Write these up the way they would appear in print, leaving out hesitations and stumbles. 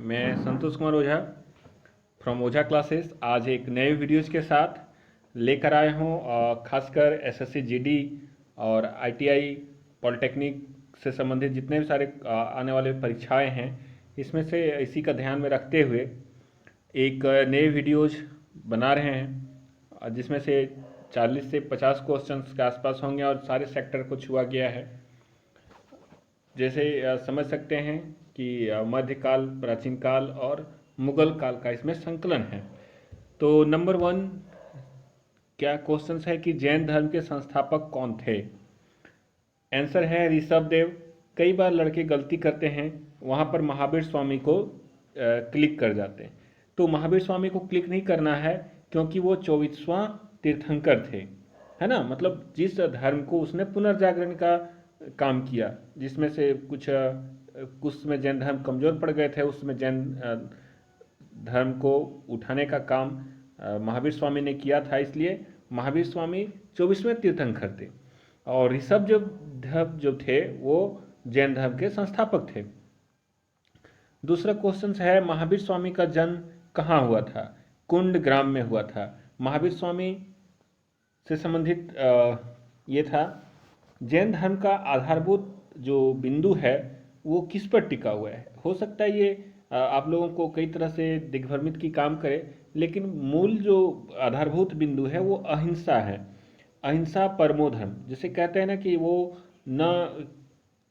मैं Santosh Kumar Ojha from Ojha classes आज एक नए वीडियोज़ के साथ लेकर आया हूँ। खासकर एसएससी जीडी और आईटीआई पॉलिटेक्निक से संबंधित जितने भी सारे आने वाले परीक्षाएं हैं, इसमें से इसी का ध्यान में रखते हुए एक नए वीडियोज़ बना रहे हैं, जिसमें से 40 से 50 क्वेश्चंस के आसपास होंगे और सारे सेक्टर को छुआ गया है। जैसे समझ सकते हैं कि मध्यकाल, प्राचीन काल और मुगल काल का इसमें संकलन है। तो नंबर 1 क्या क्वेश्चन है कि जैन धर्म के संस्थापक कौन थे? आंसर है ऋषभ देव। कई बार लड़के गलती करते हैं, वहाँ पर महावीर स्वामी को क्लिक कर जाते हैं। तो महावीर स्वामी को क्लिक नहीं करना है, क्योंकि वो 24वां तीर्थंकर थे, है ना। मतलब जिस धर्म को उसने पुनर्जागरण का काम किया, जिसमें से कुछ में जैन धर्म कमज़ोर पड़ गए थे, उसमें जैन धर्म को उठाने का काम महावीर स्वामी ने किया था। इसलिए महावीर स्वामी 24वें तीर्थंकर थे और ऋषभ जो थे वो जैन धर्म के संस्थापक थे। दूसरा क्वेश्चन है महावीर स्वामी का जन्म कहाँ हुआ था? कुंड ग्राम में हुआ था। महावीर स्वामी से संबंधित ये था। जैन धर्म का आधारभूत जो बिंदु है वो किस पर टिका हुआ है? हो सकता है ये आप लोगों को कई तरह से दिग्भ्रमित की काम करे, लेकिन मूल जो आधारभूत बिंदु है वो अहिंसा है। अहिंसा परमो धर्म, जिसे कहते हैं ना कि वो न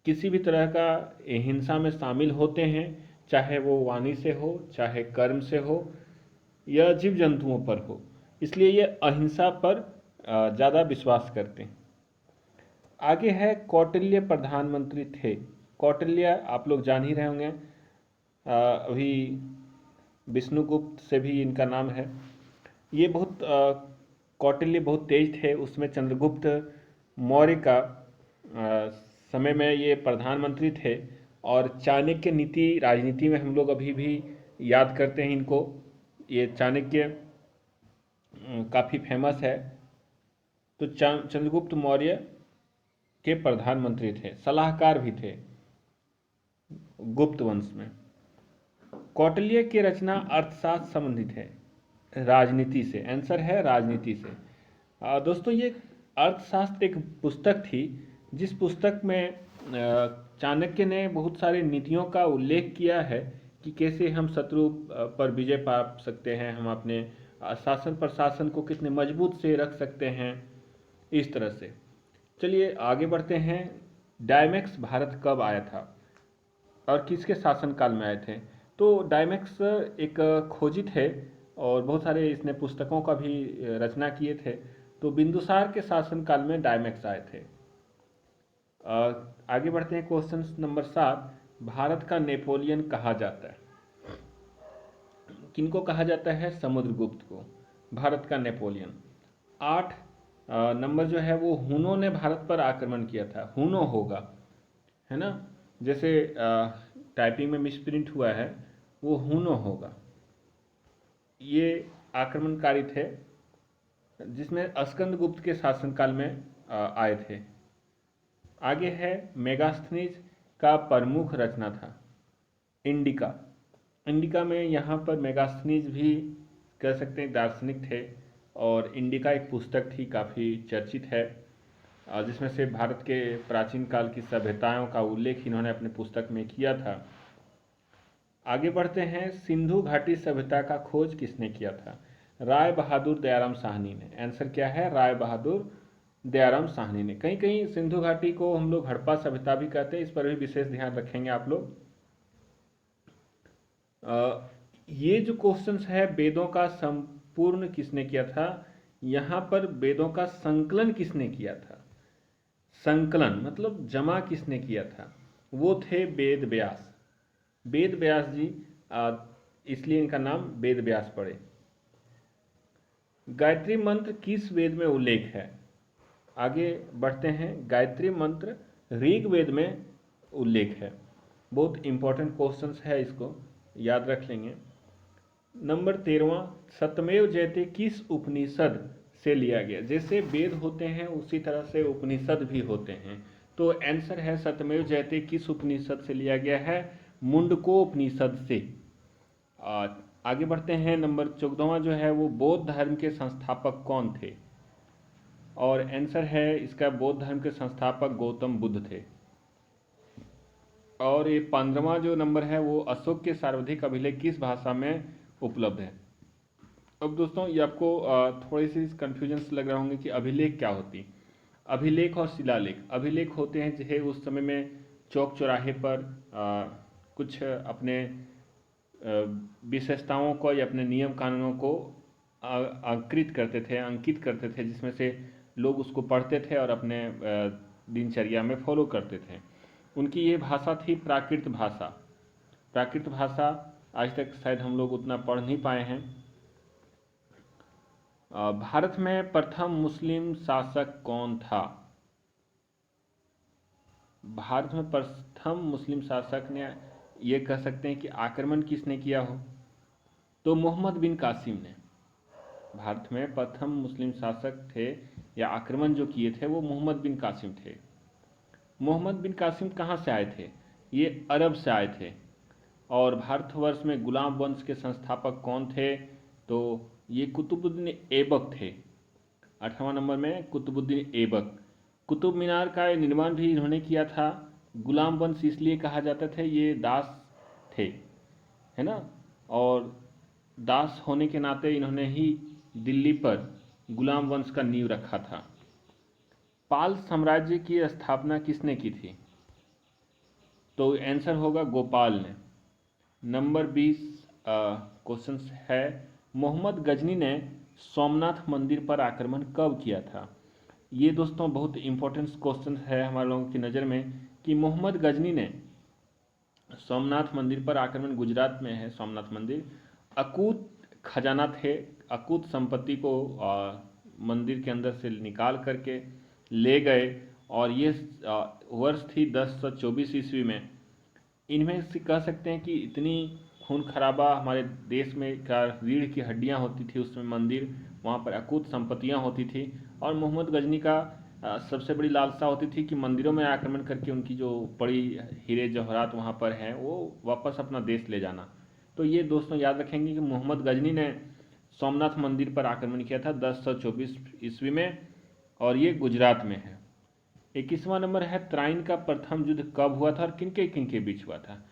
किसी भी तरह का हिंसा में शामिल होते हैं, चाहे वो वाणी से हो, चाहे कर्म से हो या जीव जंतुओं पर हो। इसलिए ये अहिंसा पर ज़्यादा विश्वास करते हैं। आगे है कौटिल्य प्रधानमंत्री थे। कौटिल्य आप लोग जान ही रहे होंगे, अभी विष्णुगुप्त से भी इनका नाम है। ये कौटिल्य बहुत तेज थे, उसमें चंद्रगुप्त मौर्य का समय में ये प्रधानमंत्री थे। और चाणक्य नीति राजनीति में हम लोग अभी भी याद करते हैं इनको। ये चाणक्य काफ़ी फेमस है। तो चंद्रगुप्त मौर्य के प्रधानमंत्री थे, सलाहकार भी थे गुप्त वंश में। कौटिल्य की रचना अर्थशास्त्र संबंधित है, राजनीति से। आंसर है राजनीति से। दोस्तों ये अर्थशास्त्र एक पुस्तक थी, जिस पुस्तक में चाणक्य ने बहुत सारी नीतियों का उल्लेख किया है कि कैसे हम शत्रु पर विजय पा सकते हैं, हम अपने शासन प्रशासन को कितने मजबूत से रख सकते हैं, इस तरह से। चलिए आगे बढ़ते हैं। डायमैक्स भारत कब आया था और किसके शासनकाल में आए थे? तो डायमैक्स एक खोजी थे और बहुत सारे इसने पुस्तकों का भी रचना किए थे। तो बिंदुसार के शासनकाल में डायमैक्स आए थे। आगे बढ़ते हैं। क्वेश्चन नंबर 7, भारत का नेपोलियन कहा जाता है? किनको कहा जाता है? समुद्रगुप्त को भारत का नेपोलियन। 8 नंबर जो है वो हुनों ने भारत पर आक्रमण किया था। हुनो होगा, है ना, जैसे टाइपिंग में मिसप्रिंट हुआ है, वो हुनो होगा। ये आक्रमणकारी थे, जिसमें स्कंदगुप्त के शासनकाल में आए थे। आगे है मेगास्थनीज का प्रमुख रचना था इंडिका। इंडिका में यहाँ पर मेगास्थनीज भी कह सकते हैं दार्शनिक थे, और इंडिका एक पुस्तक थी, काफ़ी चर्चित है, जिसमें से भारत के प्राचीन काल की सभ्यताओं का उल्लेख इन्होंने अपने पुस्तक में किया था। आगे बढ़ते हैं। सिंधु घाटी सभ्यता का खोज किसने किया था? राय बहादुर दयाराम साहनी ने। आंसर क्या है? राय बहादुर दयाराम साहनी ने। कहीं कहीं सिंधु घाटी को हम लोग हड़प्पा सभ्यता भी कहते हैं, इस पर भी विशेष ध्यान रखेंगे आप लोग। ये जो क्वेश्चन है, वेदों का संपूर्ण किसने किया था? यहाँ पर वेदों का संकलन किसने किया था? संकलन मतलब जमा किसने किया था? वो थे वेद व्यास। वेद व्यास जी, इसलिए इनका नाम वेद व्यास पड़े। गायत्री मंत्र किस वेद में उल्लेख है? आगे बढ़ते हैं। गायत्री मंत्र ऋग्वेद में उल्लेख है। बहुत इंपॉर्टेंट क्वेश्चन है, इसको याद रख लेंगे। नंबर 13, सत्यमेव जयते किस उपनिषद से लिया गया? जैसे वेद होते हैं उसी तरह से उपनिषद भी होते हैं। तो आंसर है सत्यमेव जयते किस उपनिषद से लिया गया है? मुंडको उपनिषद से। आगे बढ़ते हैं। नंबर 14वां जो है वो बौद्ध धर्म के संस्थापक कौन थे? और आंसर है इसका बौद्ध धर्म के संस्थापक गौतम बुद्ध थे। और ये 15वां जो नंबर है वो अशोक के सर्वाधिक अभिलेख किस भाषा में उपलब्ध है? अब दोस्तों ये आपको थोड़ी सी कन्फ्यूजन लग रहा होंगे कि अभिलेख क्या होती। अभिलेख और शिलालेख, अभिलेख होते हैं जो उस समय में चौक चौराहे पर कुछ अपने विशेषताओं को या अपने नियम कानूनों को अंकित करते थे, जिसमें से लोग उसको पढ़ते थे और अपने दिनचर्या में फॉलो करते थे। उनकी ये भाषा थी प्राकृत भाषा। प्राकृत भाषा आज तक शायद हम लोग उतना पढ़ नहीं पाए हैं। भारत में प्रथम मुस्लिम शासक कौन था? भारत में प्रथम मुस्लिम शासक ने, ये कह सकते हैं कि आक्रमण किसने किया हो, तो मोहम्मद बिन कासिम ने। भारत में प्रथम मुस्लिम शासक थे या आक्रमण जो किए थे वो मोहम्मद बिन कासिम थे। मोहम्मद बिन कासिम कहाँ से आए थे? ये अरब से आए थे। और भारतवर्ष में गुलाम वंश के संस्थापक कौन थे? तो ये कुतुबुद्दीन ऐबक थे। 8वां नंबर में कुतुबुद्दीन ऐबक। कुतुब मीनार का निर्माण भी इन्होंने किया था। गुलाम वंश इसलिए कहा जाता था, ये दास थे, है ना, और दास होने के नाते इन्होंने ही दिल्ली पर गुलाम वंश का नींव रखा था। पाल साम्राज्य की स्थापना किसने की थी? तो आंसर होगा गोपाल ने। नंबर 20 क्वेश्चन है, मोहम्मद गजनी ने सोमनाथ मंदिर पर आक्रमण कब किया था? ये दोस्तों बहुत इंपॉर्टेंट क्वेश्चन है हमारे लोगों की नज़र में कि मोहम्मद गजनी ने सोमनाथ मंदिर पर आक्रमण, गुजरात में है सोमनाथ मंदिर। अकूत खजाना थे, अकूत संपत्ति को मंदिर के अंदर से निकाल करके ले गए। और ये वर्ष थी 1024 ईस्वी में। इनमें से कह सकते हैं कि इतनी खून खराबा हमारे देश में का रीढ़ की हड्डियां होती थी उसमें मंदिर, वहाँ पर अकूत संपत्तियां होती थी। और मोहम्मद गजनी का सबसे बड़ी लालसा होती थी कि मंदिरों में आक्रमण करके उनकी जो पड़ी हीरे जवाहरात वहाँ पर हैं वो वापस अपना देश ले जाना। तो ये दोस्तों याद रखेंगे कि मोहम्मद गजनी ने सोमनाथ मंदिर पर आक्रमण किया था 1024 ईस्वी में, और ये गुजरात में है। 21वां नंबर है, तराइन का प्रथम युद्ध कब हुआ था और किनके किनके बीच हुआ था?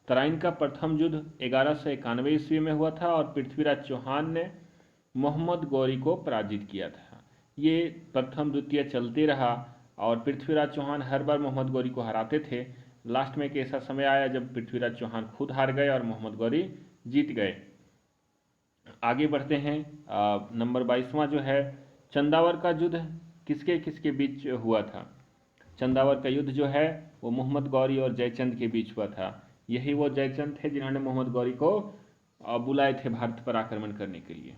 तराइन का प्रथम युद्ध 1191 ईस्वी में हुआ था और पृथ्वीराज चौहान ने मोहम्मद गौरी को पराजित किया था। ये प्रथम द्वितीय चलते रहा और पृथ्वीराज चौहान हर बार मोहम्मद गौरी को हराते थे। लास्ट में एक ऐसा समय आया जब पृथ्वीराज चौहान खुद हार गए और मोहम्मद गौरी जीत गए। आगे बढ़ते हैं। नंबर 22वां जो है, चंदावर का युद्ध किसके किसके बीच हुआ था? चंदावर का युद्ध जो है वो मोहम्मद गौरी और जयचंद के बीच हुआ था। यही वो जयचंद थे जिन्होंने मोहम्मद गौरी को बुलाए थे भारत पर आक्रमण करने के लिए।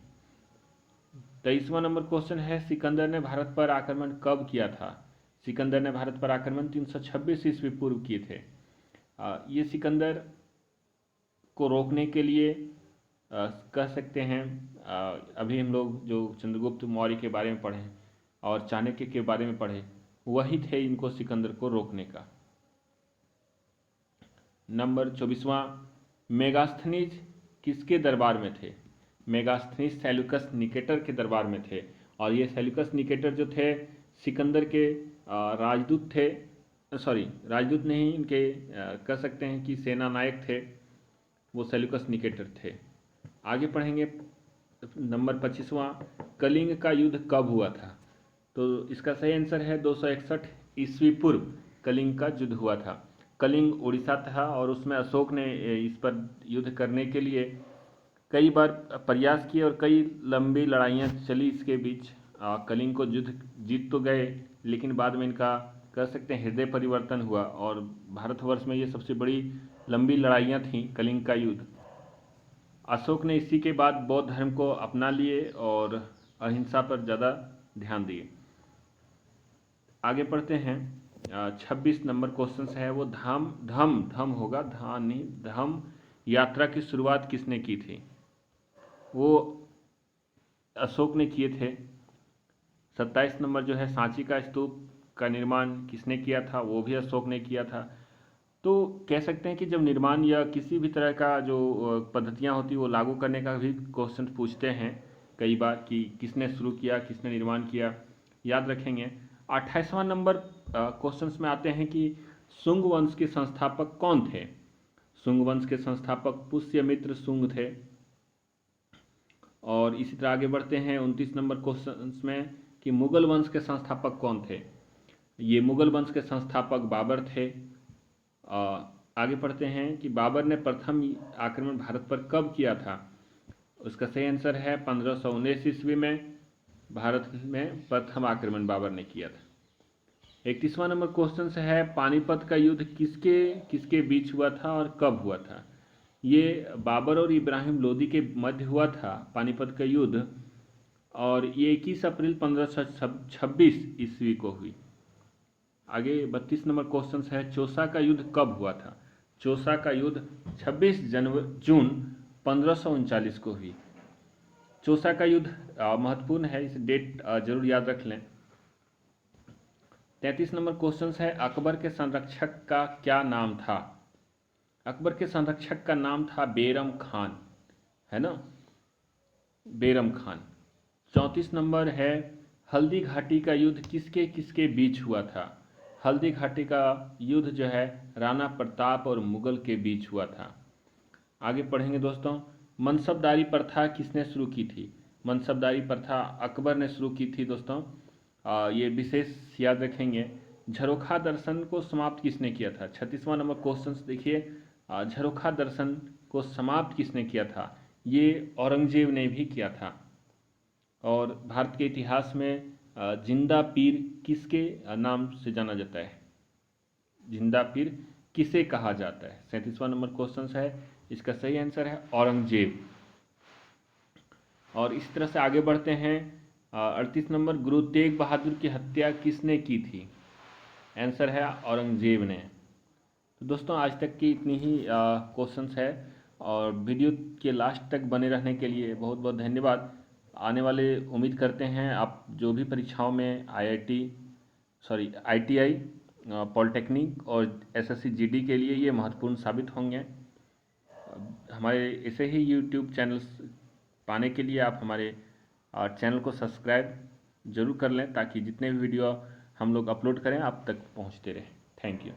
23वां नंबर क्वेश्चन है, सिकंदर ने भारत पर आक्रमण कब किया था? सिकंदर ने भारत पर आक्रमण 326 ईस्वी पूर्व किए थे। ये सिकंदर को रोकने के लिए कह सकते हैं, अभी हम लोग जो चंद्रगुप्त मौर्य के बारे में पढ़े और चाणक्य के बारे में पढ़े, वही थे इनको सिकंदर को रोकने का। नंबर 24वां, मेगास्थनीज किसके दरबार में थे? मेगास्थनीज सेल्यूकस निकेटर के दरबार में थे। और ये सेल्यूकस निकेटर जो थे सिकंदर के राजदूत थे, सॉरी राजदूत नहीं, इनके कह सकते हैं कि सेना नायक थे, वो सेल्यूकस निकेटर थे। आगे पढ़ेंगे। नंबर 25वां, कलिंग का युद्ध कब हुआ था? तो इसका सही आंसर है 261 ईस्वी पूर्व कलिंग का युद्ध हुआ था। कलिंग उड़ीसा था और उसमें अशोक ने इस पर युद्ध करने के लिए कई बार प्रयास किए और कई लंबी लड़ाइयाँ चली इसके बीच। कलिंग को युद्ध जीत तो गए, लेकिन बाद में इनका कह सकते हैं हृदय परिवर्तन हुआ और भारतवर्ष में ये सबसे बड़ी लंबी लड़ाइयाँ थीं कलिंग का युद्ध। अशोक ने इसी के बाद बौद्ध धर्म को अपना लिए और अहिंसा पर ज़्यादा ध्यान दिए। आगे पढ़ते हैं। 26 नंबर क्वेश्चन है वो धम होगा, धम यात्रा की शुरुआत किसने की थी? वो अशोक ने किए थे। 27 नंबर जो है, सांची का स्तूप का निर्माण किसने किया था? वो भी अशोक ने किया था। तो कह सकते हैं कि जब निर्माण या किसी भी तरह का जो पद्धतियाँ होती है वो लागू करने का भी क्वेश्चन पूछते हैं कई बार कि किसने शुरू किया, किसने निर्माण किया, याद रखेंगे। 28वां नंबर क्वेश्चंस में आते हैं कि शुंग वंश के संस्थापक कौन थे। शुंग वंश के संस्थापक पुष्यमित्र शुंग थे। और इसी तरह आगे बढ़ते हैं 29 नंबर क्वेश्चन में कि मुगल वंश के संस्थापक कौन थे। ये मुगल वंश के संस्थापक बाबर थे। आगे पढ़ते हैं कि बाबर ने प्रथम आक्रमण भारत पर कब किया था। उसका सही आंसर है 1519 ईस्वी में भारत में प्रथम आक्रमण बाबर ने किया था। 31वां नंबर क्वेश्चन है पानीपत का युद्ध किसके किसके बीच हुआ था और कब हुआ था। ये बाबर और इब्राहिम लोदी के मध्य हुआ था पानीपत का युद्ध, और ये 21 अप्रैल 1526 ईस्वी को हुई। आगे 32 नंबर क्वेश्चन है चौसा का युद्ध कब हुआ था। चौसा का युद्ध 26 जून 1539 को हुई। चौसा का युद्ध महत्वपूर्ण है, इस डेट जरूर याद रख लें। 33 नंबर क्वेश्चन है अकबर के संरक्षक का क्या नाम था। अकबर के संरक्षक का नाम था बेरम खान, है ना, बेरम खान। 34 नंबर है हल्दी घाटी का युद्ध किसके किसके बीच हुआ था। हल्दी घाटी का युद्ध जो है राणा प्रताप और मुगल के बीच हुआ था। आगे पढ़ेंगे दोस्तों, मनसबदारी प्रथा किसने शुरू की थी। मनसबदारी प्रथा अकबर ने शुरू की थी दोस्तों। ये विशेष याद रखेंगे। झरोखा दर्शन को समाप्त किसने किया था। 36वां नंबर क्वेश्चन देखिए, झरोखा दर्शन को समाप्त किसने किया था। ये औरंगजेब ने भी किया था। और भारत के इतिहास में जिंदा पीर किसके नाम से जाना जाता है। जिंदा पीर किसे कहा जाता है। 37वां नंबर क्वेश्चन है, इसका सही आंसर है औरंगजेब। और इस तरह से आगे बढ़ते हैं। 38 नंबर गुरु तेग बहादुर की हत्या किसने की थी। आंसर है औरंगजेब ने। तो दोस्तों आज तक की इतनी ही क्वेश्चंस है, और वीडियो के लास्ट तक बने रहने के लिए बहुत बहुत धन्यवाद। आने वाले उम्मीद करते हैं आप जो भी परीक्षाओं में ITI, पॉलिटेक्निक और SSC GD के लिए ये महत्वपूर्ण साबित होंगे। हमारे ऐसे ही YouTube चैनल्स पाने के लिए आप हमारे चैनल को सब्सक्राइब जरूर कर लें, ताकि जितने भी वीडियो हम लोग अपलोड करें आप तक पहुंचते रहें। Thank you.